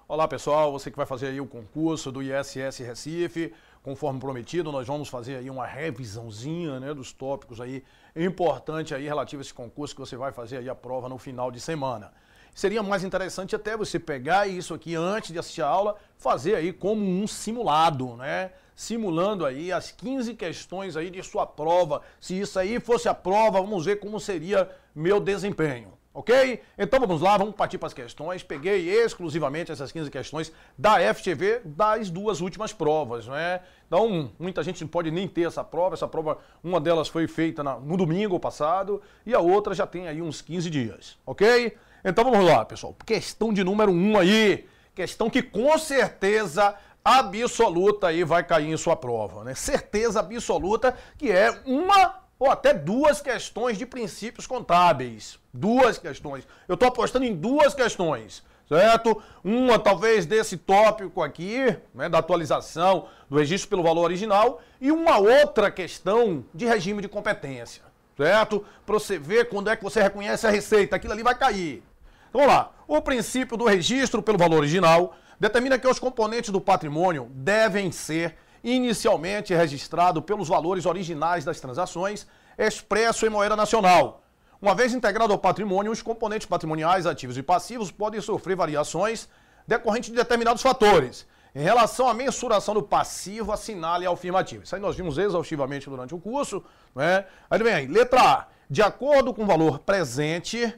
Olá pessoal, você que vai fazer aí o concurso do ISS Recife, conforme prometido, nós vamos fazer aí uma revisãozinha, né, dos tópicos aí importante aí relativo a esse concurso que você vai fazer aí a prova no final de semana. Seria mais interessante até você pegar isso aqui antes de assistir a aula, fazer aí como um simulado, né? Simulando aí as 15 questões aí de sua prova. Se isso aí fosse a prova, vamos ver como seria meu desempenho. Ok? Então vamos lá, vamos partir para as questões. Peguei exclusivamente essas 15 questões da FGV das duas últimas provas, né? Então, muita gente não pode nem ter essa prova, uma delas foi feita no domingo passado e a outra já tem aí uns 15 dias, ok? Então vamos lá, pessoal. Questão de número 1 aí, questão que com certeza absoluta aí vai cair em sua prova, né? Certeza absoluta que é uma ou até duas questões de princípios contábeis. Duas questões. Eu estou apostando em duas questões, certo? Uma talvez desse tópico aqui, né, da atualização do registro pelo valor original, e uma outra questão de regime de competência, certo? Para você ver quando é que você reconhece a receita, aquilo ali vai cair. Então, vamos lá. O princípio do registro pelo valor original determina que os componentes do patrimônio devem ser inicialmente registrado pelos valores originais das transações, expresso em moeda nacional. Uma vez integrado ao patrimônio, os componentes patrimoniais ativos e passivos podem sofrer variações decorrentes de determinados fatores. Em relação à mensuração do passivo, assinale a afirmativa. Isso aí nós vimos exaustivamente durante o curso, né? Aí vem aí, letra A. De acordo com o valor presente,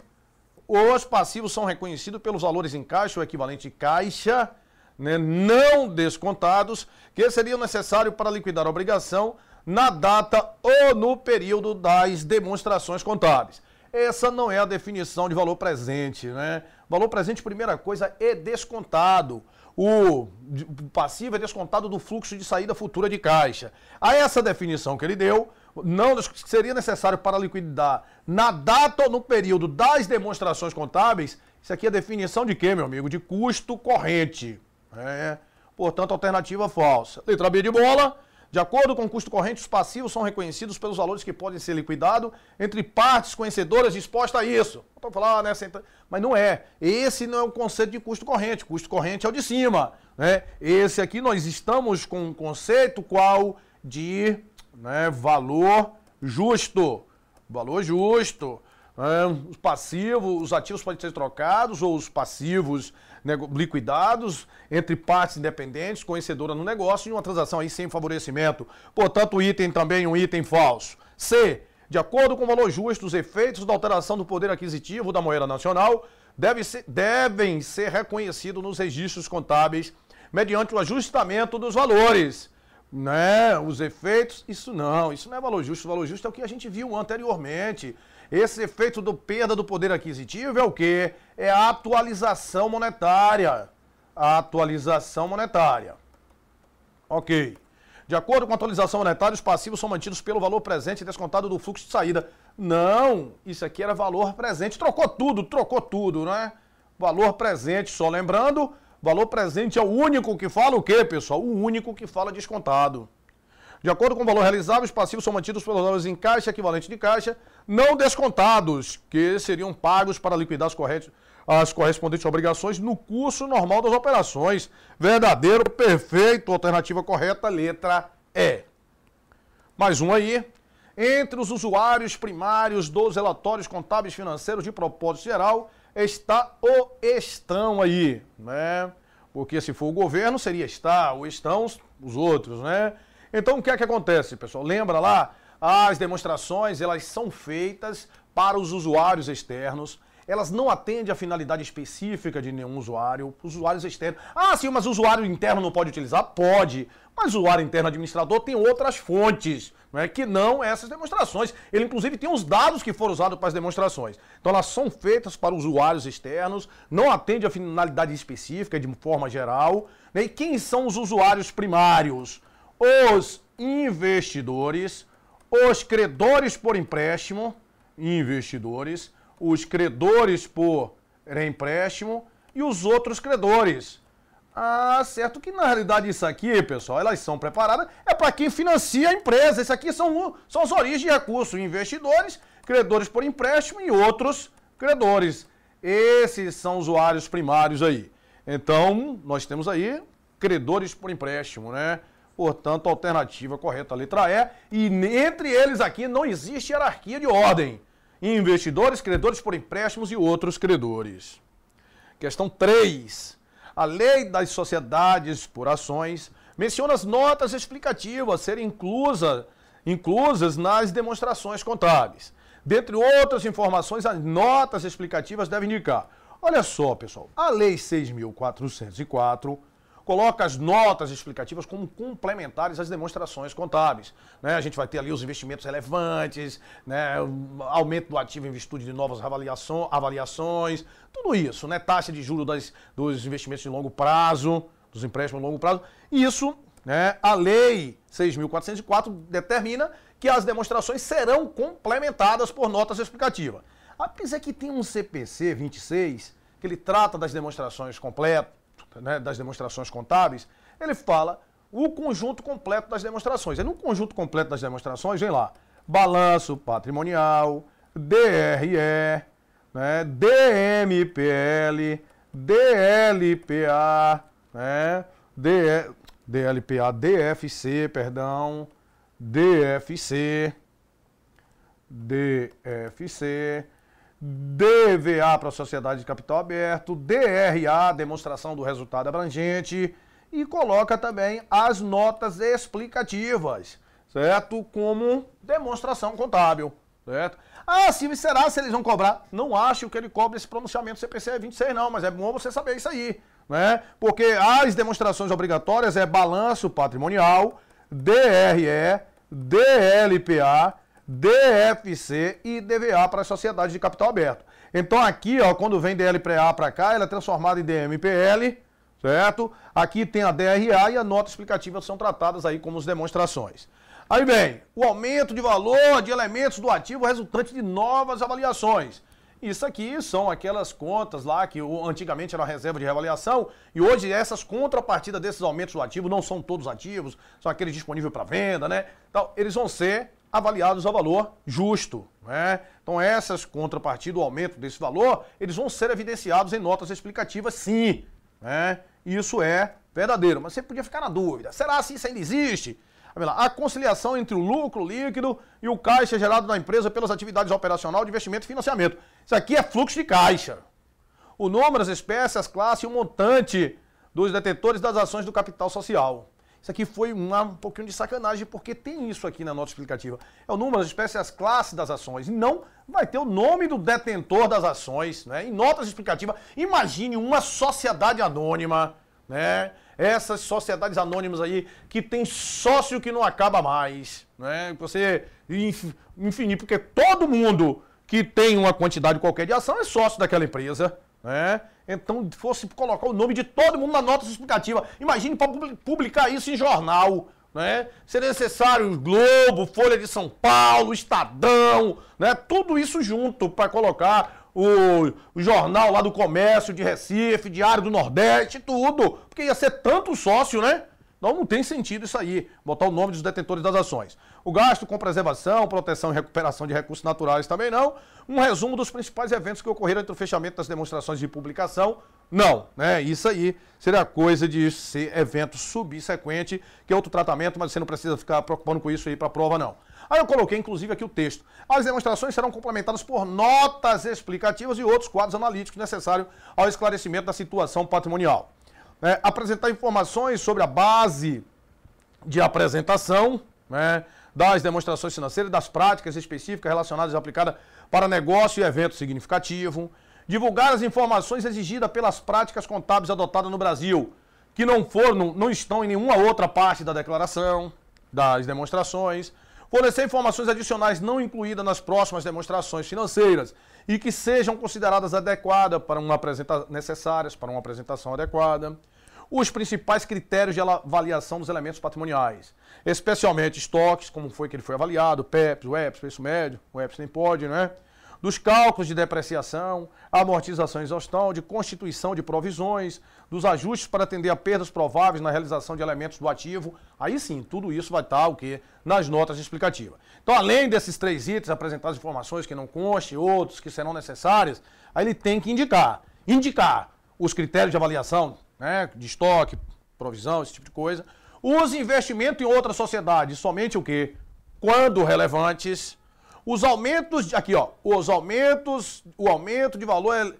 os passivos são reconhecidos pelos valores em caixa ou equivalente caixa, né, não descontados, que seriam necessários para liquidar a obrigação na data ou no período das demonstrações contábeis. Essa não é a definição de valor presente, né? Valor presente, primeira coisa, é descontado. O passivo é descontado do fluxo de saída futura de caixa. A essa definição que ele deu, não seria necessário para liquidar na data ou no período das demonstrações contábeis. Isso aqui é definição de quê, meu amigo? De custo corrente. Portanto, alternativa falsa. Letra B de bola. De acordo com o custo corrente, os passivos são reconhecidos pelos valores que podem ser liquidados entre partes conhecedoras dispostas a isso. Estou falando, né? Mas não é. Esse não é o conceito de custo corrente. Custo corrente é o de cima, né? Esse aqui nós estamos com um conceito qual de, né, valor justo. Valor justo. Os passivos, os ativos podem ser trocados ou os passivos, né, liquidados entre partes independentes, conhecedoras no negócio, em uma transação aí sem favorecimento. Portanto, o item também é um item falso. C. De acordo com o valor justo, os efeitos da alteração do poder aquisitivo da moeda nacional devem ser reconhecidos nos registros contábeis mediante o ajustamento dos valores. Né? Os efeitos, isso não é valor justo. O valor justo é o que a gente viu anteriormente. Esse efeito do perda do poder aquisitivo é o quê? É a atualização monetária. A atualização monetária. Ok. De acordo com a atualização monetária, os passivos são mantidos pelo valor presente descontado do fluxo de saída. Não, isso aqui era valor presente. Trocou tudo, né? Valor presente, só lembrando, valor presente é o único que fala o quê, pessoal? O único que fala descontado. De acordo com o valor realizável, os passivos são mantidos pelos valores em caixa, equivalente de caixa, não descontados, que seriam pagos para liquidar as correspondentes obrigações no curso normal das operações. Verdadeiro, perfeito, alternativa correta, letra E. Mais um aí. Entre os usuários primários dos relatórios contábeis financeiros de propósito geral, está o estão aí, né? Porque se for o governo, seria está, ou estão os outros, né? Então, o que é que acontece, pessoal? Lembra lá? As demonstrações, elas são feitas para os usuários externos. Elas não atendem à finalidade específica de nenhum usuário. Usuários externos. Ah, sim, mas o usuário interno não pode utilizar? Pode. Mas o usuário interno administrador tem outras fontes, né, que não essas demonstrações. Ele, inclusive, tem os dados que foram usados para as demonstrações. Então, elas são feitas para usuários externos, não atendem à finalidade específica de forma geral. Né? E quem são os usuários primários? Os investidores, os credores por empréstimo, investidores, os credores por empréstimo e os outros credores. Ah, certo que na realidade isso aqui, pessoal, elas são preparadas, é para quem financia a empresa. Isso aqui são as origens de recursos, investidores, credores por empréstimo e outros credores. Esses são usuários primários aí. Então, nós temos aí credores por empréstimo, né? Portanto, a alternativa correta, a letra E. E entre eles aqui não existe hierarquia de ordem. Investidores, credores por empréstimos e outros credores. Questão 3. A lei das sociedades por ações menciona as notas explicativas serem inclusas nas demonstrações contábeis. Dentre outras informações, as notas explicativas devem indicar. Olha só, pessoal, a Lei 6.404 coloca as notas explicativas como complementares às demonstrações contábeis. Né? A gente vai ter ali os investimentos relevantes, né? Aumento do ativo em virtude de novas avaliações, tudo isso, né? Taxa de juros dos investimentos de longo prazo, dos empréstimos de longo prazo. Isso, né? A Lei 6.404 determina que as demonstrações serão complementadas por notas explicativas. Apesar que tem um CPC 26, que ele trata das demonstrações completas, né, das demonstrações contábeis, ele fala o conjunto completo das demonstrações. E no conjunto completo das demonstrações, vem lá, balanço patrimonial, DRE, né, DMPL, DLPA, né, DLPA, DFC, perdão, DFC, DVA para a sociedade de capital aberto, DRA, demonstração do resultado abrangente, e coloca também as notas explicativas, certo? Como demonstração contábil, certo? Ah, Silvio, será se eles vão cobrar? Não acho que ele cobre esse pronunciamento CPC 26 não, mas é bom você saber isso aí, né? Porque as demonstrações obrigatórias é balanço patrimonial, DRE, DLPA, DFC e DVA para as sociedades de capital aberto. Então aqui, ó, quando vem DLPA para cá, ela é transformada em DMPL, certo? Aqui tem a DRA e a nota explicativa são tratadas aí como as demonstrações. Aí vem o aumento de valor de elementos do ativo resultante de novas avaliações. Isso aqui são aquelas contas lá que antigamente era reserva de reavaliação e hoje essas contrapartidas desses aumentos do ativo não são todos ativos, são aqueles disponíveis para venda, né? Então, eles vão ser avaliados ao valor justo, né? Então essas contrapartidas, o aumento desse valor, eles vão ser evidenciados em notas explicativas, sim, né? Isso é verdadeiro, mas você podia ficar na dúvida, será se isso ainda existe? A conciliação entre o lucro líquido e o caixa gerado na empresa pelas atividades operacional de investimento e financiamento. Isso aqui é fluxo de caixa. O número, as espécies, as classes e o montante dos detentores das ações do capital social. Isso aqui foi um pouquinho de sacanagem, porque tem isso aqui na nota explicativa. É o número, as espécies, as classes das ações. E não vai ter o nome do detentor das ações, né? Em notas explicativas, imagine uma sociedade anônima, né? Essas sociedades anônimas aí que tem sócio que não acaba mais, né? Você, infinito, porque todo mundo que tem uma quantidade qualquer de ação é sócio daquela empresa, né? Então, fosse colocar o nome de todo mundo na nota explicativa, imagine para publicar isso em jornal, né? Seria necessário Globo, Folha de São Paulo, Estadão, né? Tudo isso junto para colocar o jornal lá do Comércio de Recife, Diário do Nordeste, tudo, porque ia ser tanto sócio, né? Então não tem sentido isso aí, botar o nome dos detentores das ações. O gasto com preservação, proteção e recuperação de recursos naturais também não. Um resumo dos principais eventos que ocorreram entre o fechamento das demonstrações de publicação, não, né? Isso aí seria coisa de ser evento subsequente, que é outro tratamento, mas você não precisa ficar preocupando com isso aí para a prova, não. Aí eu coloquei, inclusive, aqui o texto. As demonstrações serão complementadas por notas explicativas e outros quadros analíticos necessários ao esclarecimento da situação patrimonial. Apresentar informações sobre a base de apresentação, né, das demonstrações financeiras e das práticas específicas relacionadas e aplicadas para negócio e evento significativo. Divulgar as informações exigidas pelas práticas contábeis adotadas no Brasil, que não estão em nenhuma outra parte da declaração, das demonstrações. Fornecer informações adicionais não incluídas nas próximas demonstrações financeiras e que sejam consideradas adequadas necessárias para uma apresentação adequada. Os principais critérios de avaliação dos elementos patrimoniais, especialmente estoques, como foi que ele foi avaliado, PEPs, o EPS, preço médio, o EPS nem pode, né? dos cálculos de depreciação, amortização e exaustão, de constituição de provisões, dos ajustes para atender a perdas prováveis na realização de elementos do ativo. Aí sim, tudo isso vai estar o quê? Nas notas explicativas. Então, além desses 3 itens, apresentar as informações que não constem, outros que serão necessárias, aí ele tem que indicar os critérios de avaliação, né, de estoque, provisão, esse tipo de coisa, os investimentos em outras sociedades, somente o quê? Quando relevantes, os aumentos, aqui ó, o aumento de valor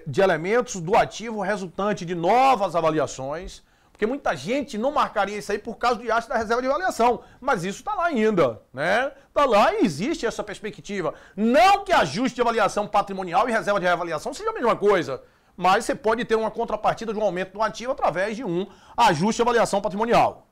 de elementos do ativo resultante de novas avaliações, porque muita gente não marcaria isso aí por causa do IAS da reserva de avaliação, mas isso está lá ainda, né? Está lá e existe essa perspectiva. Não que ajuste de avaliação patrimonial e reserva de reavaliação seja a mesma coisa, mas você pode ter uma contrapartida de um aumento do ativo através de um ajuste de avaliação patrimonial.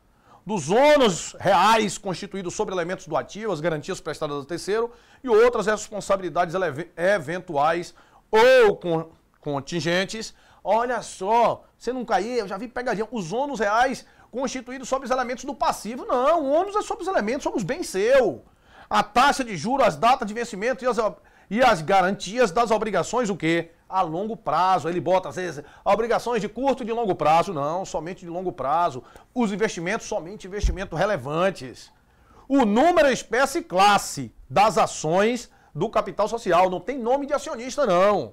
Dos ônus reais constituídos sobre elementos do ativo, as garantias prestadas a terceiro e outras responsabilidades eventuais ou contingentes. Olha só, você não cair, eu já vi pegadinha. Os ônus reais constituídos sobre os elementos do passivo. Não, o ônus é sobre os elementos, sobre os bens seu. A taxa de juros, as datas de vencimento e as garantias das obrigações, o quê? A longo prazo. Ele bota, às vezes, obrigações de curto e de longo prazo. Não, somente de longo prazo. Os investimentos, somente investimentos relevantes. O número, espécie e classe das ações do capital social. Não tem nome de acionista, não.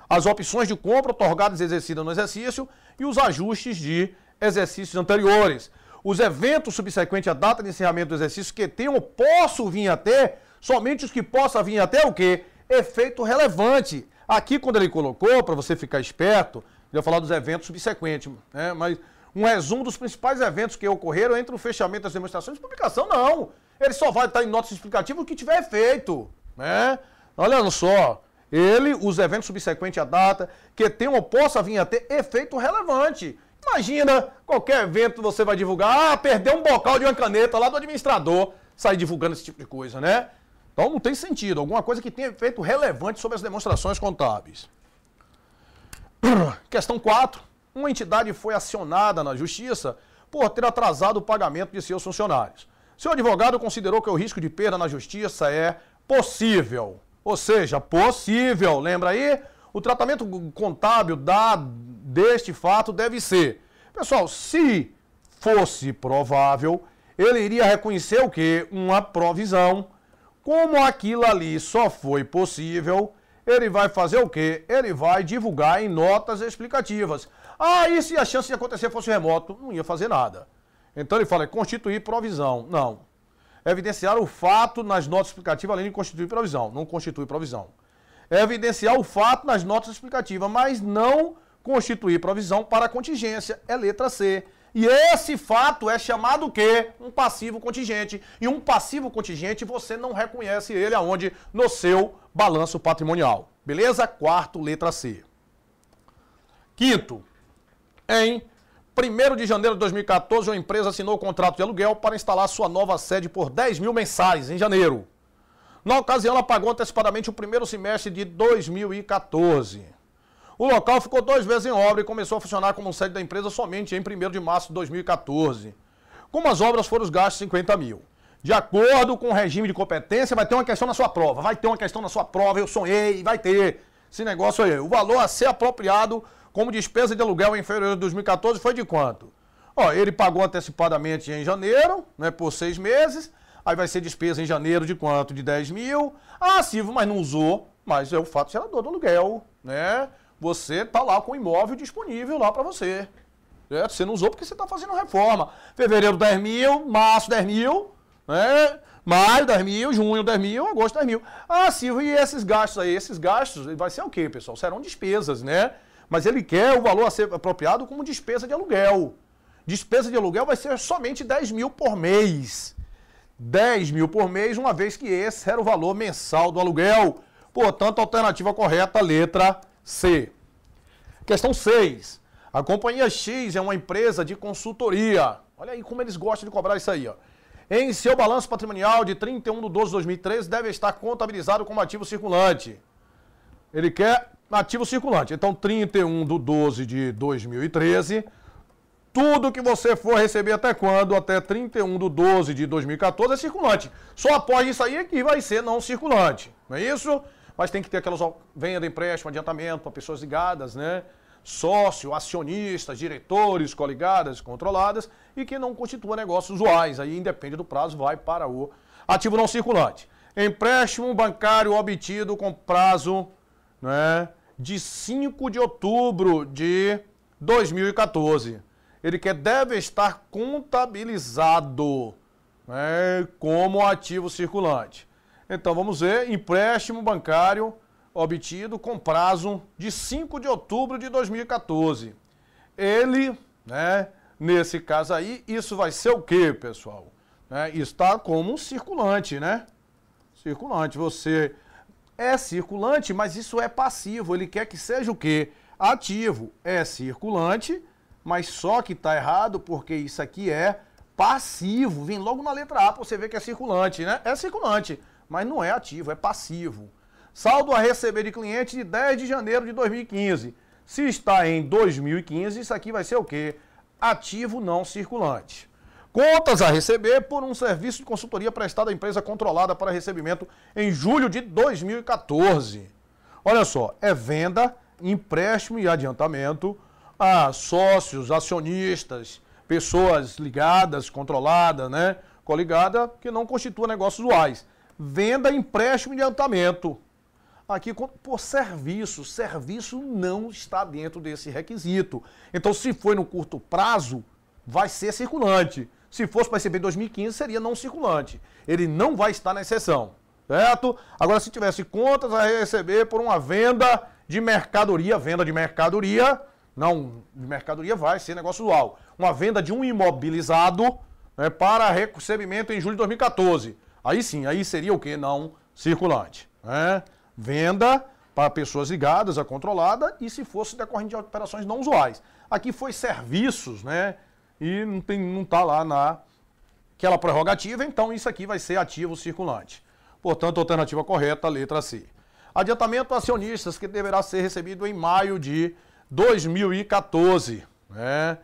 As opções de compra otorgadas e exercidas no exercício e os ajustes de exercícios anteriores. Os eventos subsequentes à data de encerramento do exercício que tenham ou possam vir a ter, somente os que possam vir a ter o quê? Efeito relevante. Aqui, quando ele colocou, para você ficar esperto, ele vai falar dos eventos subsequentes, né? Mas um resumo dos principais eventos que ocorreram entre o fechamento das demonstrações e publicação, não. Ele só vai estar em notas explicativas o que tiver efeito, né? Olha só, os eventos subsequentes à data que tenham ou possa vir a ter efeito relevante. Imagina, qualquer evento você vai divulgar, perdeu um bocal de uma caneta lá do administrador, sair divulgando esse tipo de coisa, né? Então não tem sentido, alguma coisa que tenha efeito relevante sobre as demonstrações contábeis. Questão 4. Uma entidade foi acionada na Justiça por ter atrasado o pagamento de seus funcionários. Seu advogado considerou que o risco de perda na Justiça é possível. Ou seja, possível. Lembra aí? O tratamento contábil deste fato deve ser. Pessoal, se fosse provável, ele iria reconhecer o quê? Uma provisão. Como aquilo ali só foi possível, ele vai fazer o quê? Ele vai divulgar em notas explicativas. Ah, e se a chance de acontecer fosse remoto? Não ia fazer nada. Então ele fala, constituir provisão. Não. Evidenciar o fato nas notas explicativas, além de constituir provisão. Não constitui provisão. Evidenciar o fato nas notas explicativas, mas não constituir provisão para a contingência. É letra C. E esse fato é chamado o quê? Um passivo contingente. E um passivo contingente você não reconhece ele aonde? No seu balanço patrimonial. Beleza? Quarto, letra C. Quinto, em 1º de janeiro de 2014, uma empresa assinou o contrato de aluguel para instalar sua nova sede por 10 mil mensais em janeiro. Na ocasião, ela pagou antecipadamente o primeiro semestre de 2014. O local ficou 2 meses em obra e começou a funcionar como sede da empresa somente em 1º de março de 2014. Como as obras foram os gastos 50 mil. De acordo com o regime de competência, vai ter uma questão na sua prova. Vai ter uma questão na sua prova, eu sonhei, vai ter esse negócio aí. O valor a ser apropriado como despesa de aluguel em fevereiro de 2014 foi de quanto? Ó, ele pagou antecipadamente em janeiro, né, por 6 meses. Aí vai ser despesa em janeiro de quanto? De 10 mil. Ah, Silvio, mas não usou. Mas é o fato gerador do aluguel, né? Você tá lá com o imóvel disponível lá para você. Certo? Você não usou porque você está fazendo reforma. Fevereiro 10 mil, março 10 mil, né? Maio 10 mil, junho 10 mil, agosto 10 mil. Ah, Silvio, e esses gastos aí? Esses gastos vai ser o quê, pessoal? Serão despesas, né? Mas ele quer o valor a ser apropriado como despesa de aluguel. Despesa de aluguel vai ser somente 10 mil por mês. 10 mil por mês, uma vez que esse era o valor mensal do aluguel. Portanto, a alternativa correta, letra C. Questão 6. A companhia X é uma empresa de consultoria. Olha aí como eles gostam de cobrar isso aí, ó. Em seu balanço patrimonial de 31/12/2013 deve estar contabilizado como ativo circulante. Ele quer ativo circulante. Então, 31/12/2013, tudo que você for receber até quando? Até 31/12/2014 é circulante. Só após isso aí é que vai ser não circulante. Não é isso? mas tem que ter aquelas venda, empréstimo, adiantamento para pessoas ligadas, né? Sócio, acionistas, diretores, coligadas, controladas e que não constitua negócios usuais. Aí, independe do prazo, vai para o ativo não circulante. Empréstimo bancário obtido com prazo, né, de 5 de outubro de 2014. Ele que deve estar contabilizado, né, como ativo circulante. Então, vamos ver, empréstimo bancário obtido com prazo de 5 de outubro de 2014. Ele, né, nesse caso aí, isso vai ser o quê, pessoal? Está como um circulante, né? Circulante, você é circulante, mas isso é passivo, ele quer que seja o quê? Ativo, é circulante, mas só que está errado porque isso aqui é passivo, vem logo na letra A para você ver que é circulante, né? É circulante, mas não é ativo, é passivo. Saldo a receber de cliente de 10 de janeiro de 2015. Se está em 2015, isso aqui vai ser o quê? Ativo não circulante. Contas a receber por um serviço de consultoria prestado à empresa controlada para recebimento em julho de 2014. Olha só, é venda, empréstimo e adiantamento a sócios, acionistas, pessoas ligadas, controladas, né? Coligada, que não constitua negócios usuais. Venda, empréstimo e adiantamento. Aqui por serviço. Serviço não está dentro desse requisito. Então, se foi no curto prazo, vai ser circulante. Se fosse para receber em 2015, seria não circulante. Ele não vai estar na exceção, certo? Agora, se tivesse contas a receber por uma venda de mercadoria, não, de mercadoria vai ser negócio usual. Uma venda de um imobilizado, né, para recebimento em julho de 2014. Aí sim, aí seria o quê? Não circulante, né? Venda para pessoas ligadas a controlada e se fosse decorrente de operações não usuais. Aqui foi serviços, né? E não está lá naquela prerrogativa, então isso aqui vai ser ativo circulante. Portanto, alternativa correta, letra C. Adiantamento a acionistas que deverá ser recebido em maio de 2014. Né?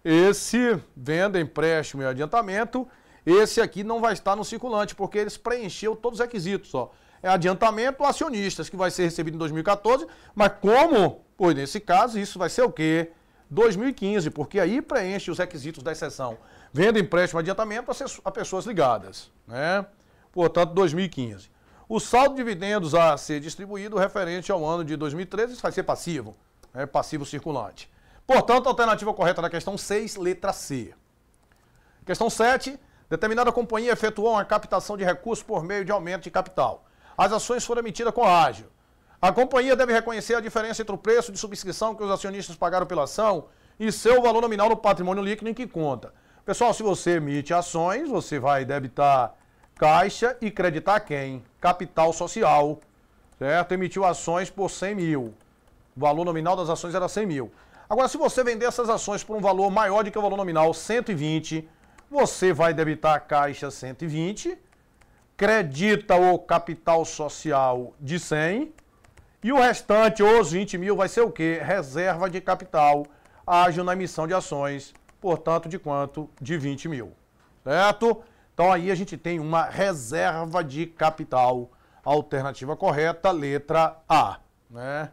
Esse venda, empréstimo e adiantamento, esse aqui não vai estar no circulante, porque eles preencheu todos os requisitos. Ó. É adiantamento a acionistas, que vai ser recebido em 2014, mas como, pois nesse caso, isso vai ser o quê? 2015, porque aí preenche os requisitos da exceção. Venda, empréstimo, adiantamento a pessoas ligadas, né? Portanto, 2015. O saldo de dividendos a ser distribuído referente ao ano de 2013 vai ser passivo, né? Passivo circulante. Portanto, a alternativa correta da questão 6, letra C. Questão 7. Determinada companhia efetuou uma captação de recursos por meio de aumento de capital. As ações foram emitidas com ágio. A companhia deve reconhecer a diferença entre o preço de subscrição que os acionistas pagaram pela ação e seu valor nominal no patrimônio líquido em que conta. Pessoal, se você emite ações, você vai debitar caixa e creditar quem? Capital social, certo? Emitiu ações por 100 mil. O valor nominal das ações era 100 mil. Agora, se você vender essas ações por um valor maior do que o valor nominal, 120, você vai debitar caixa 120, credita o capital social de 100, e o restante, os 20 mil, vai ser o quê? Reserva de capital, ágil na emissão de ações, portanto, de quanto? De 20 mil, certo? Então, aí a gente tem uma reserva de capital, alternativa correta, letra A, né?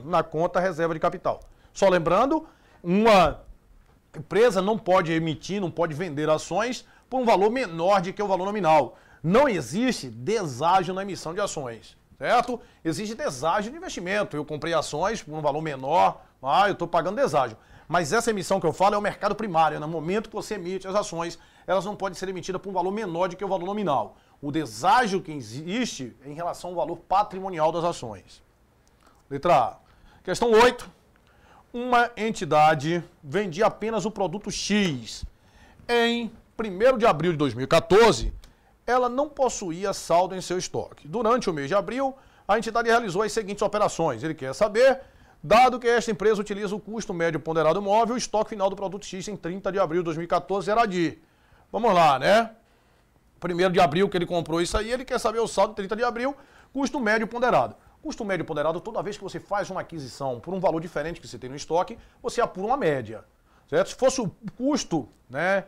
Na conta, reserva de capital. Só lembrando, uma empresa não pode emitir, não pode vender ações por um valor menor do que o valor nominal. Não existe deságio na emissão de ações. Certo? Existe deságio de investimento. Eu comprei ações por um valor menor, eu estou pagando deságio. Mas essa emissão que eu falo é o mercado primário. No momento que você emite as ações, elas não podem ser emitidas por um valor menor do que o valor nominal. O deságio que existe é em relação ao valor patrimonial das ações. Letra A. Questão 8. Uma entidade vendia apenas o produto X. Em 1º de abril de 2014, ela não possuía saldo em seu estoque. Durante o mês de abril, a entidade realizou as seguintes operações. Ele quer saber, dado que esta empresa utiliza o custo médio ponderado móvel, o estoque final do produto X em 30 de abril de 2014 era de... Vamos lá, né? 1º de abril que ele comprou isso aí, ele quer saber o saldo de 30 de abril, custo médio ponderado. Custo médio ponderado, toda vez que você faz uma aquisição por um valor diferente que você tem no estoque, você apura uma média. Certo? Se fosse o custo, né,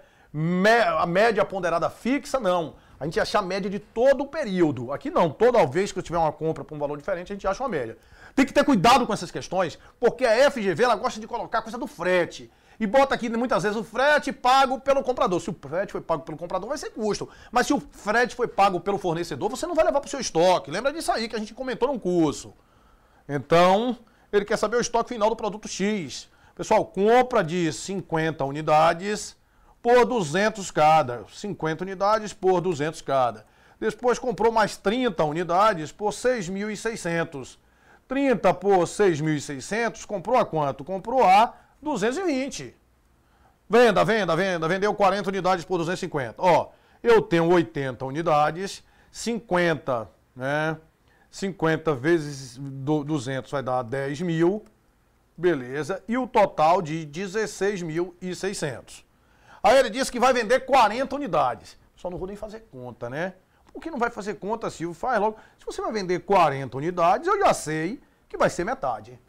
a média ponderada fixa, não. a gente achar a média de todo o período. Aqui não, toda vez que eu tiver uma compra por um valor diferente, a gente acha uma média. Tem que ter cuidado com essas questões, porque a FGV ela gosta de colocar a coisa do frete. E bota aqui muitas vezes o frete pago pelo comprador. Se o frete foi pago pelo comprador, vai ser custo. Mas se o frete foi pago pelo fornecedor, você não vai levar para o seu estoque. Lembra disso aí que a gente comentou no curso. Então, ele quer saber o estoque final do produto X. Pessoal, compra de 50 unidades por 200 cada. 50 unidades por 200 cada. Depois comprou mais 30 unidades por 6.600. 30 por 6.600, comprou a quanto? Comprou a 220. Venda, vendeu 40 unidades por 250. Ó, eu tenho 80 unidades, 50, né? 50 vezes 200 vai dar 10 mil, beleza, e o total de 16.600. Aí ele disse que vai vender 40 unidades. Só não vou nem fazer conta, né? Por que não vai fazer conta, Silvio? Faz logo. Se você vai vender 40 unidades, eu já sei que vai ser metade.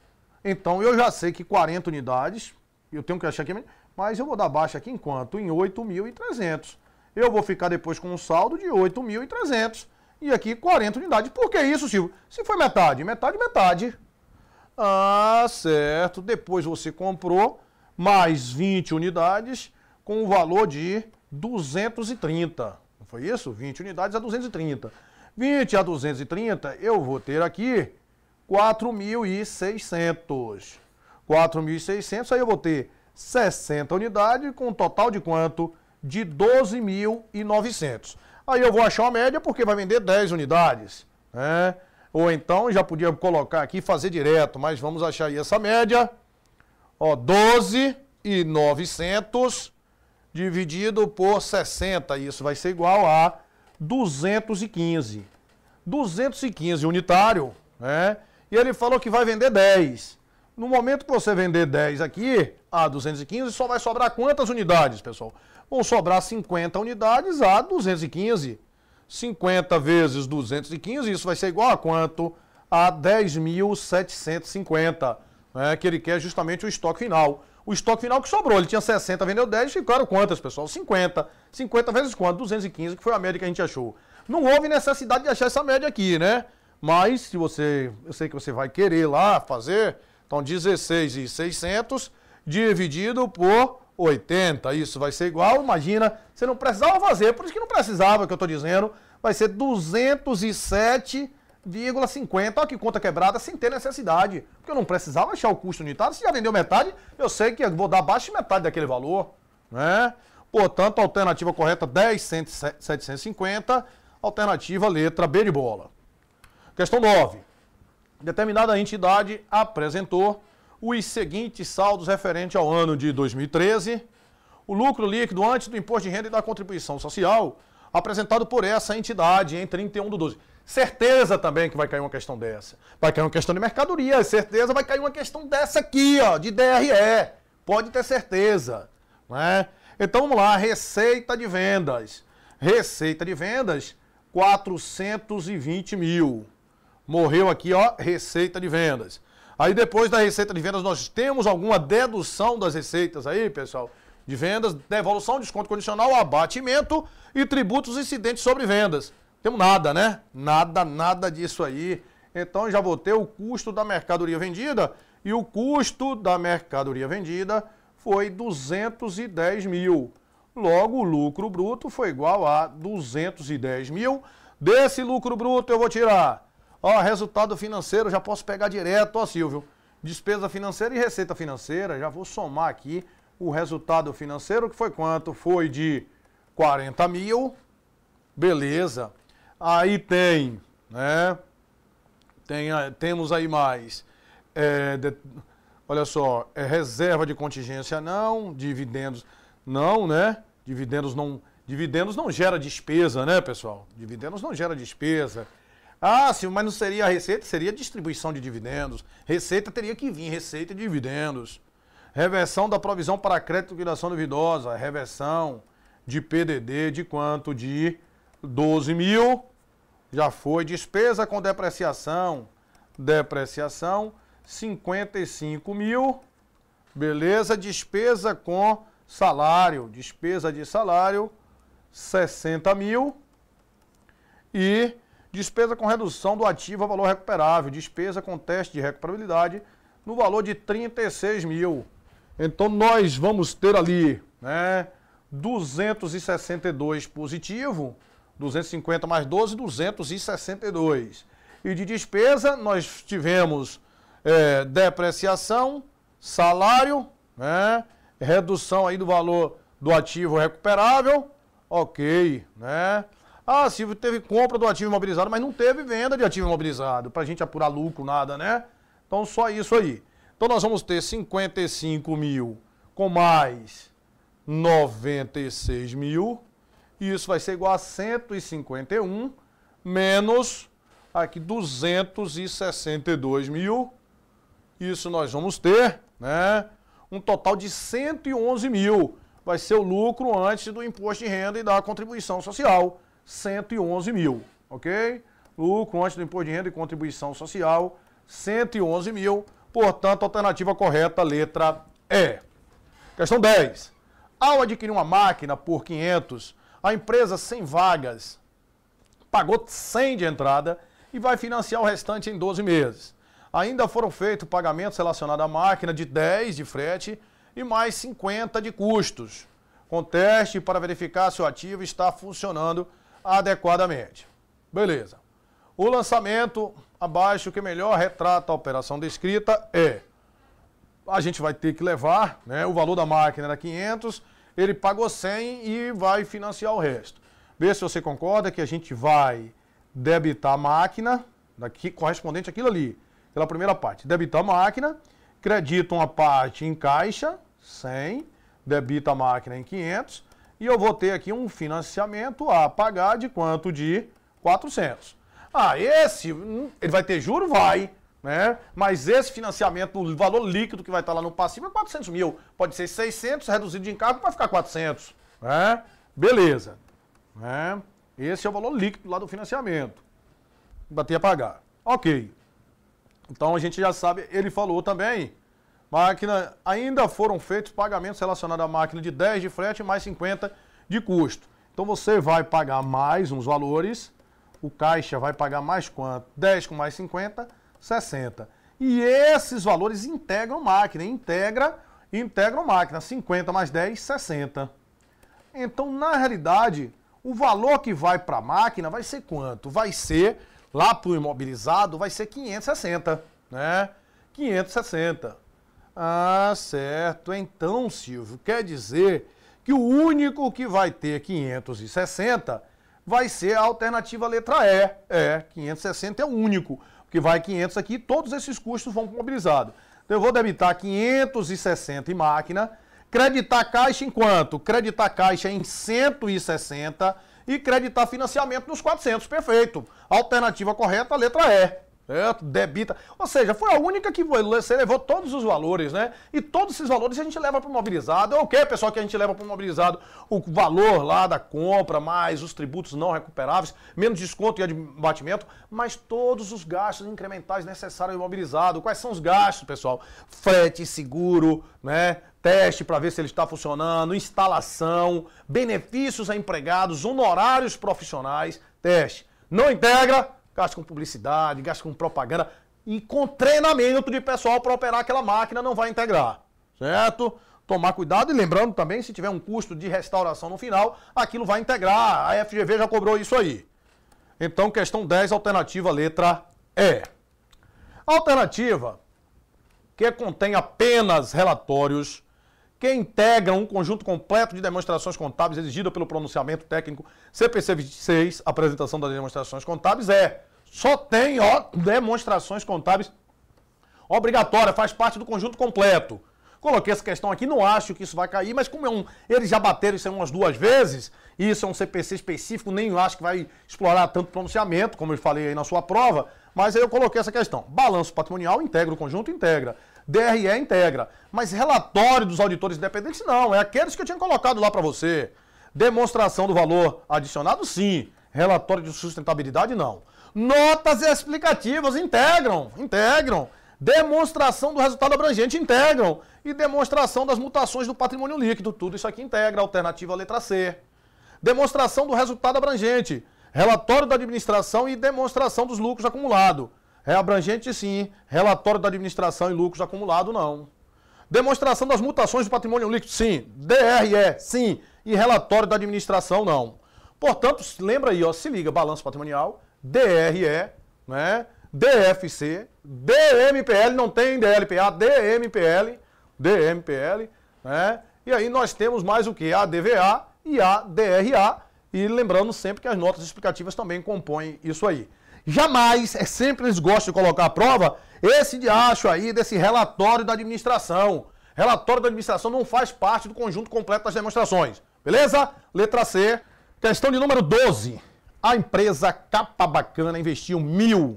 Então eu já sei que 40 unidades, eu tenho que achar aqui, mas eu vou dar baixa aqui em quanto? Em 8.300. Eu vou ficar depois com um saldo de 8.300. E aqui 40 unidades. Por que isso, Silvio? Se foi metade, metade. Ah, certo. Depois você comprou mais 20 unidades com o valor de 230. Não foi isso? 20 unidades a 230. 20 a 230, eu vou ter aqui 4.600. 4.600, aí eu vou ter 60 unidades com um total de quanto? De 12.900. Aí eu vou achar uma média porque vai vender 10 unidades, né? Ou então já podia colocar aqui e fazer direto, mas vamos achar aí essa média. Ó, 12.900 dividido por 60, isso vai ser igual a 215. 215 unitário, né? E ele falou que vai vender 10. No momento que você vender 10 aqui, a 215, só vai sobrar quantas unidades, pessoal? Vão sobrar 50 unidades a 215. 50 vezes 215, isso vai ser igual a quanto? A 10.750, né? Que ele quer justamente o estoque final. O estoque final que sobrou, ele tinha 60, vendeu 10, ficaram quantas, pessoal? 50. 50 vezes quanto? 215, que foi a média que a gente achou. Não houve necessidade de achar essa média aqui, né? Mas, se você, eu sei que você vai querer lá fazer, então 16.600 dividido por 80, isso vai ser igual, imagina, você não precisava fazer, por isso que não precisava, que eu estou dizendo, vai ser 207,50, olha que conta quebrada, sem ter necessidade, porque eu não precisava achar o custo unitário, se já vendeu metade, eu sei que eu vou dar abaixo de metade daquele valor, né? Portanto, a alternativa correta, 10.750, alternativa letra B de bola. Questão 9. Determinada entidade apresentou os seguintes saldos referentes ao ano de 2013. O lucro líquido antes do imposto de renda e da contribuição social apresentado por essa entidade em 31/12. Certeza também que vai cair uma questão dessa. Vai cair uma questão de mercadoria, certeza vai cair uma questão dessa aqui, ó, de DRE. Pode ter certeza, né? Então vamos lá, receita de vendas. Receita de vendas, 420 mil. Morreu aqui, ó, receita de vendas. Aí depois da receita de vendas nós temos alguma dedução das receitas aí, pessoal, de vendas, devolução, desconto condicional, abatimento e tributos incidentes sobre vendas. Temos nada, né? Nada disso aí. Então já vou ter o custo da mercadoria vendida e o custo da mercadoria vendida foi 210 mil. Logo, o lucro bruto foi igual a 210 mil. Desse lucro bruto eu vou tirar, ó, resultado financeiro, já posso pegar direto, ó, Silvio. Despesa financeira e receita financeira, já vou somar aqui o resultado financeiro, que foi quanto? Foi de 40 mil, beleza. Aí tem, né, temos aí mais, olha só, reserva de contingência não, dividendos não, né, dividendos não gera despesa, né, pessoal? Dividendos não gera despesa. Ah, sim, mas não seria a receita, seria distribuição de dividendos. Receita teria que vir, receita de dividendos. Reversão da provisão para crédito e liquidação duvidosa, reversão de PDD de quanto? De 12 mil. Já foi. Despesa com depreciação, 55 mil. Beleza. Despesa com salário, despesa de salário, 60 mil. E despesa com redução do ativo a valor recuperável, despesa com teste de recuperabilidade no valor de 36 mil. Então nós vamos ter ali, né, 262 positivo, 250 mais 12, 262. E de despesa nós tivemos depreciação, salário, né, redução aí do valor do ativo recuperável, ok, né? Ah, Silvio, teve compra do ativo imobilizado, mas não teve venda de ativo imobilizado, pra gente apurar lucro, nada, né? Então só isso aí. Então nós vamos ter 55 mil com mais 96 mil, e isso vai ser igual a 151 menos aqui 262 mil. Isso nós vamos ter, né, um total de 111 mil. Vai ser o lucro antes do imposto de renda e da contribuição social. 111 mil, ok? Lucro antes do imposto de renda e contribuição social, 111 mil. Portanto, a alternativa correta, letra E. Questão 10. Ao adquirir uma máquina por 500, a empresa sem vagas pagou 100 de entrada e vai financiar o restante em 12 meses. Ainda foram feitos pagamentos relacionados à máquina de 10 de frete e mais 50 de custos, com teste para verificar se o ativo está funcionando adequadamente. Beleza. O lançamento abaixo que melhor retrata a operação descrita é: a gente vai ter que levar, né, o valor da máquina era 500, ele pagou 100 e vai financiar o resto. Vê se você concorda que a gente vai debitar a máquina, daqui, correspondente àquilo ali, pela primeira parte. Debitar a máquina, credita uma parte em caixa, 100, debita a máquina em 500, e eu vou ter aqui um financiamento a pagar de quanto? De 400. Ah, esse, ele vai ter juro? Vai, né? Mas esse financiamento, o valor líquido que vai estar lá no passivo é 400 mil. Pode ser 600, reduzido de encargo, vai ficar 400, né? Beleza, né? Esse é o valor líquido lá do financiamento. Bater a pagar. Ok. Então a gente já sabe, ele falou também, máquina, ainda foram feitos pagamentos relacionados à máquina de 10 de frete mais 50 de custo. Então você vai pagar mais uns valores, o caixa vai pagar mais quanto? 10 com mais 50, 60. E esses valores integram máquina, integram máquina, 50 mais 10, 60. Então, na realidade, o valor que vai para a máquina vai ser quanto? Vai ser, lá para o imobilizado, vai ser 560, né? 560. Ah, certo. Então, Silvio, quer dizer que o único que vai ter 560 vai ser a alternativa letra E. 560 é o único, porque vai 500 aqui, todos esses custos vão para o imobilizado. Então eu vou debitar 560 em máquina, creditar caixa em quanto? Creditar caixa em 160 e creditar financiamento nos 400, perfeito. Alternativa correta, letra E. Certo? Debita. Ou seja, foi a única que você levou todos os valores, né? E todos esses valores a gente leva para o imobilizado. É o que, pessoal, que a gente leva para o imobilizado? O valor lá da compra, mais os tributos não recuperáveis, menos desconto e abatimento, mas todos os gastos incrementais necessários ao imobilizado. Quais são os gastos, pessoal? Frete, seguro, né? Teste para ver se ele está funcionando, instalação, benefícios a empregados, honorários profissionais, teste. Não integra? Gasto com publicidade, gasto com propaganda e com treinamento de pessoal para operar aquela máquina não vai integrar, certo? Tomar cuidado e lembrando também, se tiver um custo de restauração no final, aquilo vai integrar. A FGV já cobrou isso aí. Então, questão 10, alternativa letra E. Alternativa que contém apenas relatórios que integram um conjunto completo de demonstrações contábeis exigido pelo pronunciamento técnico CPC 26, apresentação das demonstrações contábeis, só tem, demonstrações contábeis obrigatórias, faz parte do conjunto completo. Coloquei essa questão aqui, não acho que isso vai cair, mas como eles já bateram isso umas 2 vezes, e isso é um CPC específico, nem acho que vai explorar tanto pronunciamento, como eu falei aí na sua prova, mas aí eu coloquei essa questão. Balanço patrimonial integra, o conjunto integra. DRE integra, mas relatório dos auditores independentes não, é aqueles que eu tinha colocado lá para você. Demonstração do valor adicionado, sim. Relatório de sustentabilidade, não. Notas explicativas integram. Demonstração do resultado abrangente integram. E demonstração das mutações do patrimônio líquido, tudo isso aqui integra, alternativa letra C. Demonstração do resultado abrangente. Relatório da administração e demonstração dos lucros acumulados. É abrangente sim, relatório da administração e lucros acumulados não. Demonstração das mutações do patrimônio líquido, sim. DRE, sim. E relatório da administração, não. Portanto, lembra aí, ó, se liga, balanço patrimonial, DRE, né? DFC, DMPL, não tem DLPA, DMPL, né? E aí nós temos mais o que? A DVA e a DRA. E lembrando sempre que as notas explicativas também compõem isso aí. Jamais, sempre eles gostam de colocar à prova esse diacho aí desse relatório da administração. Relatório da administração não faz parte do conjunto completo das demonstrações. Beleza? Letra C. Questão de número 12. A empresa Capa Bacana investiu 1.000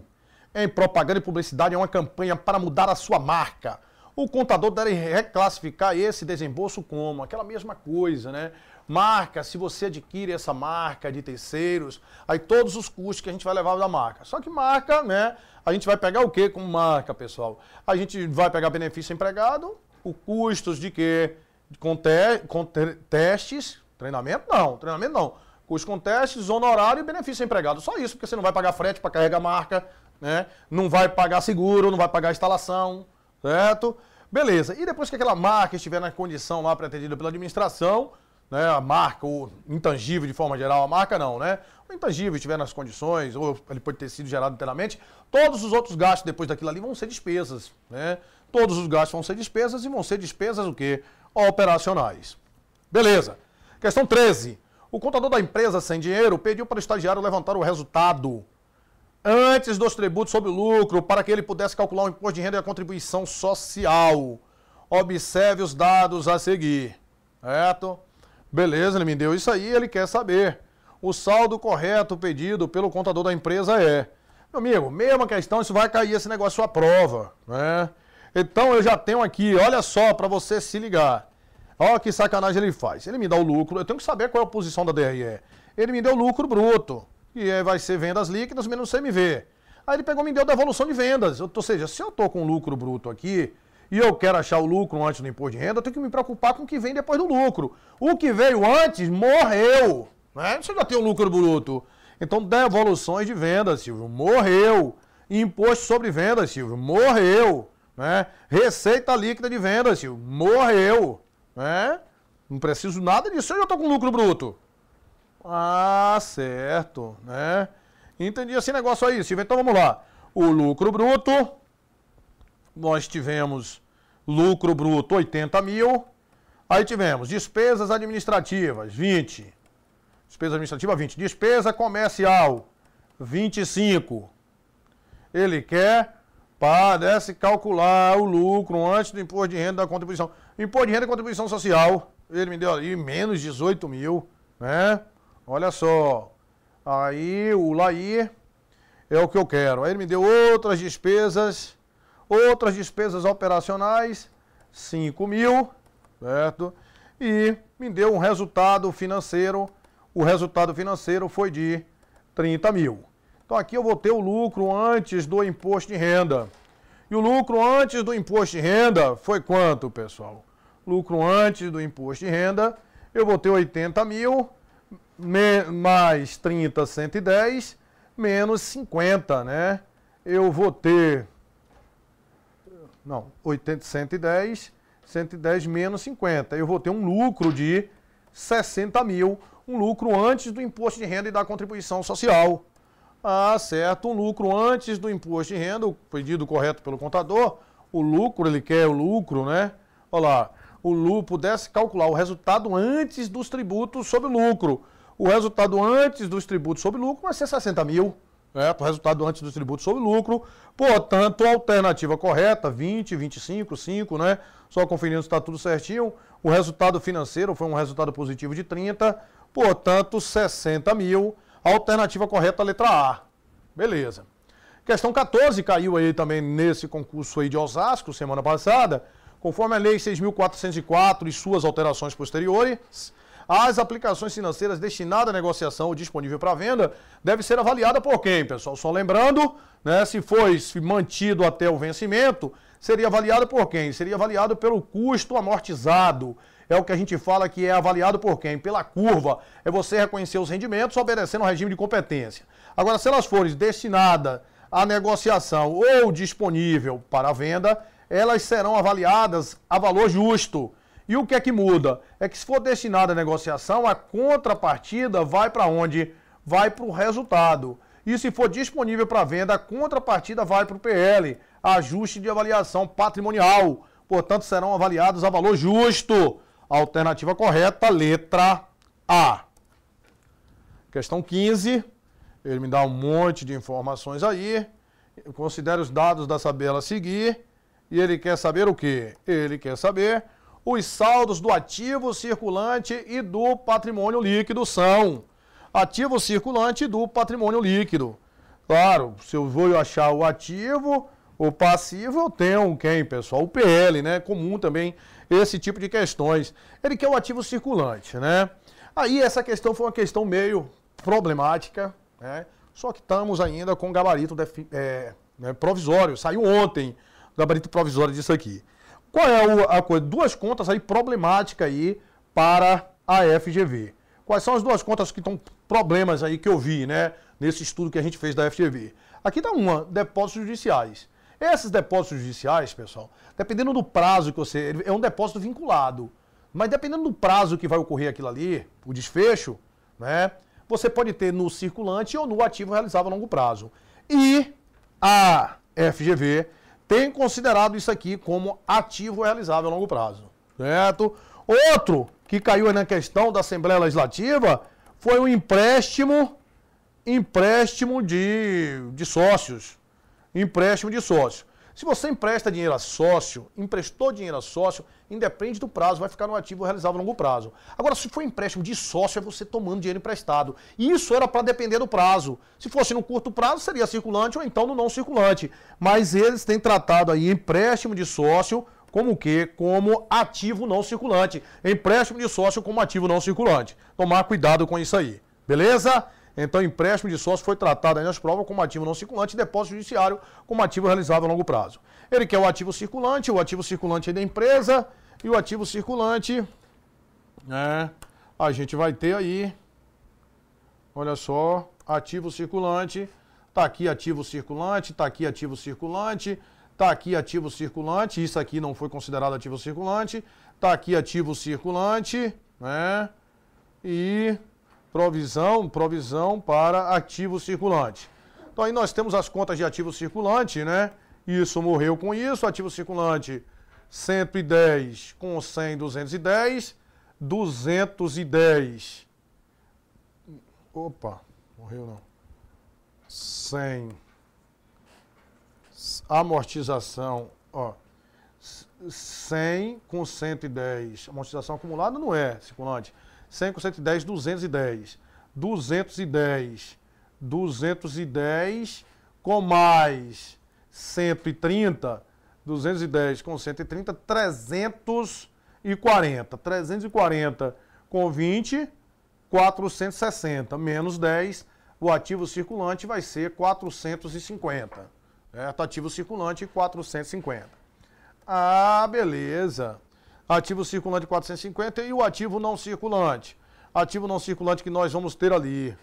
em propaganda e publicidade em uma campanha para mudar a sua marca. O contador deve reclassificar esse desembolso como? Aquela mesma coisa, né? Marca, se você adquire essa marca de terceiros, aí todos os custos que a gente vai levar da marca. Só que marca, né? A gente vai pegar o que como marca, pessoal? A gente vai pegar benefício empregado, o custos de quê? Com testes, treinamento não. Custo com testes, honorário e benefício empregado. Só isso, porque você não vai pagar frete para carregar a marca, né? Não vai pagar seguro, não vai pagar instalação, certo? Beleza. E depois que aquela marca estiver na condição lá pretendida pela administração, né, a marca, o intangível de forma geral, a marca não, né? O intangível estiver nas condições, ou ele pode ter sido gerado inteiramente, todos os outros gastos depois daquilo ali vão ser despesas, né? Todos os gastos vão ser despesas e vão ser despesas o quê? Operacionais. Beleza. Questão 13. O contador da empresa sem dinheiro pediu para o estagiário levantar o resultado antes dos tributos sobre o lucro para que ele pudesse calcular o imposto de renda e a contribuição social. Observe os dados a seguir, certo? Beleza, ele me deu isso aí, ele quer saber. O saldo correto pedido pelo contador da empresa é... Meu amigo, mesma questão, isso vai cair esse negócio à prova, né? Então eu já tenho aqui, olha só, para você se ligar. Olha que sacanagem ele faz. Ele me dá o lucro, eu tenho que saber qual é a posição da DRE. Ele me deu o lucro bruto, que vai ser vendas líquidas menos CMV. Aí ele pegou e me deu devolução de vendas. Ou seja, se eu estou com lucro bruto aqui... e eu quero achar o lucro antes do imposto de renda, eu tenho que me preocupar com o que vem depois do lucro. O que veio antes morreu, né? Você já tem o lucro bruto. Então, devoluções de vendas, Silvio, morreu. Imposto sobre vendas, Silvio, morreu. Né? Receita líquida de vendas, Silvio, morreu. Né? Não preciso nada disso, eu já estou com lucro bruto. Ah, certo. Né? Entendi esse negócio aí, Silvio. Então, vamos lá. O lucro bruto... nós tivemos lucro bruto 80.000, aí tivemos despesas administrativas 20, despesa administrativa 20, despesa comercial 25. Ele quer para se calcular o lucro antes do imposto de renda da contribuição. Imposto de renda e contribuição social, ele me deu ali menos 18.000, né? Olha só, aí o LAI é o que eu quero. Aí ele me deu outras despesas operacionais, 5.000, certo? E me deu um resultado financeiro, o resultado financeiro foi de 30.000. Então aqui eu vou ter o lucro antes do imposto de renda. E o lucro antes do imposto de renda foi quanto, pessoal? Lucro antes do imposto de renda, eu vou ter 80.000, mais 30, 110, menos 50, né? Eu vou ter... Não, 110 menos 50. Eu vou ter um lucro de 60.000, um lucro antes do imposto de renda e da contribuição social. Ah, certo, um lucro antes do imposto de renda, o pedido correto pelo contador, o lucro, ele quer o lucro, né? Olha lá, o lucro pudesse calcular o resultado antes dos tributos sobre lucro. O resultado antes dos tributos sobre lucro vai ser 60.000. O resultado antes dos tributos sobre lucro, portanto, a alternativa correta, 20, 25, 5, né? Só conferindo se está tudo certinho. O resultado financeiro foi um resultado positivo de 30, portanto, 60.000. A alternativa correta, letra A. Beleza. Questão 14 caiu aí também nesse concurso aí de Osasco, semana passada. Conforme a Lei 6.404 e suas alterações posteriores, as aplicações financeiras destinadas à negociação ou disponível para venda devem ser avaliadas por quem, pessoal? Só lembrando, né, se foi mantido até o vencimento, seria avaliado por quem? Seria avaliado pelo custo amortizado. é o que a gente fala que é avaliado por quem? Pela curva. É você reconhecer os rendimentos obedecendo ao regime de competência. Agora, se elas forem destinadas à negociação ou disponível para a venda, elas serão avaliadas a valor justo. E o que é que muda? É que se for destinada à negociação, a contrapartida vai para onde? Vai para o resultado. E se for disponível para venda, a contrapartida vai para o PL, ajuste de avaliação patrimonial. Portanto, serão avaliados a valor justo. Alternativa correta, letra A. Questão 15. Ele me dá um monte de informações aí. Eu considero os dados da tabela a seguir. E ele quer saber o quê? Ele quer saber os saldos do ativo circulante e do patrimônio líquido são. Ativo circulante e do patrimônio líquido. Claro, se eu vou achar o ativo, o passivo, eu tenho quem, pessoal? O PL, né? Comum também esse tipo de questões. Ele quer o ativo circulante, né? Aí essa questão foi uma questão meio problemática, né? Só que estamos ainda com gabarito provisório. Saiu ontem o gabarito provisório disso aqui. Qual é a coisa? Duas contas aí problemáticas aí para a FGV. Quais são as duas contas que estão problemas aí que eu vi, né? Nesse estudo que a gente fez da FGV. Aqui está uma, depósitos judiciais. Esses depósitos judiciais, pessoal, dependendo do prazo que você... É um depósito vinculado. Mas dependendo do prazo que vai ocorrer aquilo ali, o desfecho, né? Você pode ter no circulante ou no ativo realizável a longo prazo. E a FGV tem considerado isso aqui como ativo realizável a longo prazo, certo? Outro que caiu aí na questão da Assembleia Legislativa foi o empréstimo de sócios. Empréstimo de sócio. Se você empresta dinheiro a sócio, emprestou dinheiro a sócio, independe do prazo, vai ficar no ativo realizável a longo prazo. Agora, se for empréstimo de sócio, é você tomando dinheiro emprestado. Isso era para depender do prazo. Se fosse no curto prazo, seria circulante ou então no não circulante. Mas eles têm tratado aí empréstimo de sócio como o quê? Como ativo não circulante. Empréstimo de sócio como ativo não circulante. Tomar cuidado com isso aí. Beleza? Então, empréstimo de sócio foi tratado aí nas provas como ativo não circulante e depósito judiciário como ativo realizável a longo prazo. Ele quer o ativo circulante é da empresa e o ativo circulante, né, a gente vai ter aí, olha só, ativo circulante, tá aqui ativo circulante, tá aqui ativo circulante, tá aqui ativo circulante, isso aqui não foi considerado ativo circulante, tá aqui ativo circulante, né, e... Provisão para ativo circulante. Então aí nós temos as contas de ativo circulante, né? Isso morreu com isso, ativo circulante 110 com 100, 210, 210. Opa, morreu não. 100. Amortização, ó. 100 com 110. Amortização acumulada não é circulante. 100 com 110, 210. 210. 210 com mais 130. 210 com 130, 340. 340 com 20, 460. Menos 10, o ativo circulante vai ser 450. Certo? Ativo circulante, 450. Ah, beleza. Ativo circulante 450 e o ativo não circulante. Ativo não circulante que nós vamos ter ali.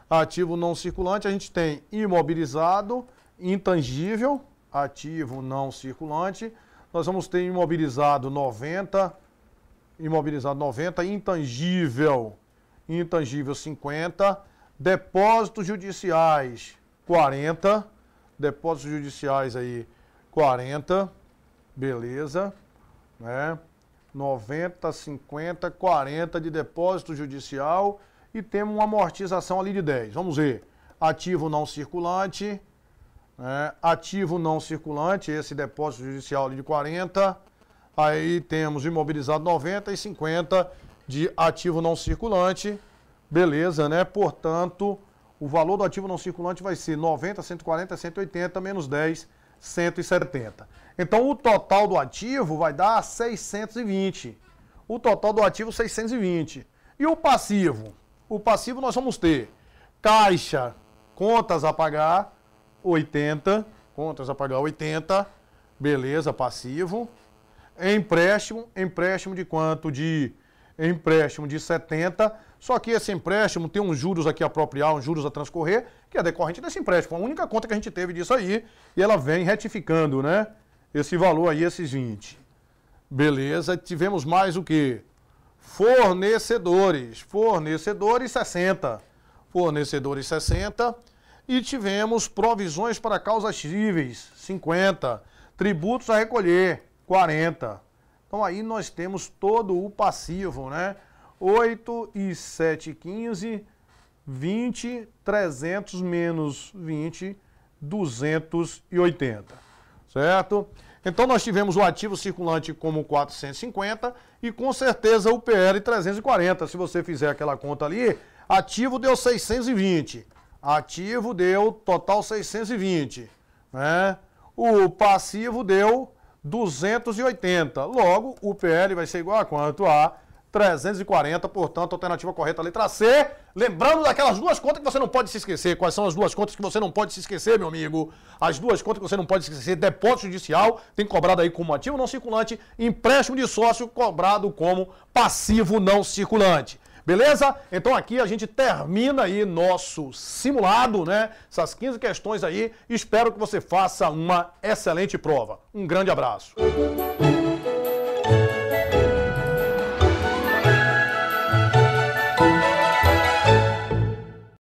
Ativo não circulante, a gente tem imobilizado, intangível, ativo não circulante. Nós vamos ter imobilizado 90, intangível 50, depósitos judiciais 40, depósitos judiciais aí 40, beleza, né? 90, 50, 40 de depósito judicial e temos uma amortização ali de 10. Vamos ver. Ativo não circulante, né? Ativo não circulante, esse depósito judicial ali de 40. Aí temos imobilizado 90 e 50 de ativo não circulante. Beleza, né? Portanto, o valor do ativo não circulante vai ser 90, 140, 180, menos 10, 170. Então, o total do ativo vai dar 620. O total do ativo, 620. E o passivo? O passivo nós vamos ter caixa, contas a pagar, 80. Contas a pagar, 80. Beleza, passivo. empréstimo de quanto? Empréstimo de 70, só que esse empréstimo tem uns juros aqui a apropriar, uns juros a transcorrer, que é decorrente desse empréstimo. A única conta que a gente teve disso aí, e ela vem retificando, né? Esse valor aí, esses 20. Beleza, tivemos mais o quê? Fornecedores 60. Fornecedores 60. E tivemos provisões para causas cíveis, 50. Tributos a recolher, 40. Então aí nós temos todo o passivo, né? 8 e 7, 15, 20, 300 menos 20, 280, certo? Então nós tivemos o ativo circulante como 450 e com certeza o PL 340. Se você fizer aquela conta ali, ativo deu 620, ativo deu total 620, né? O passivo deu 280. Logo, o PL vai ser igual a quanto? A 340, portanto, a alternativa correta, a letra C. Lembrando daquelas duas contas que você não pode se esquecer. Quais são as duas contas que você não pode se esquecer, meu amigo? As duas contas que você não pode se esquecer. Depósito judicial, tem cobrado aí como ativo não circulante. Empréstimo de sócio, cobrado como passivo não circulante. Beleza? Então aqui a gente termina aí nosso simulado, né? Essas 15 questões aí. Espero que você faça uma excelente prova. Um grande abraço.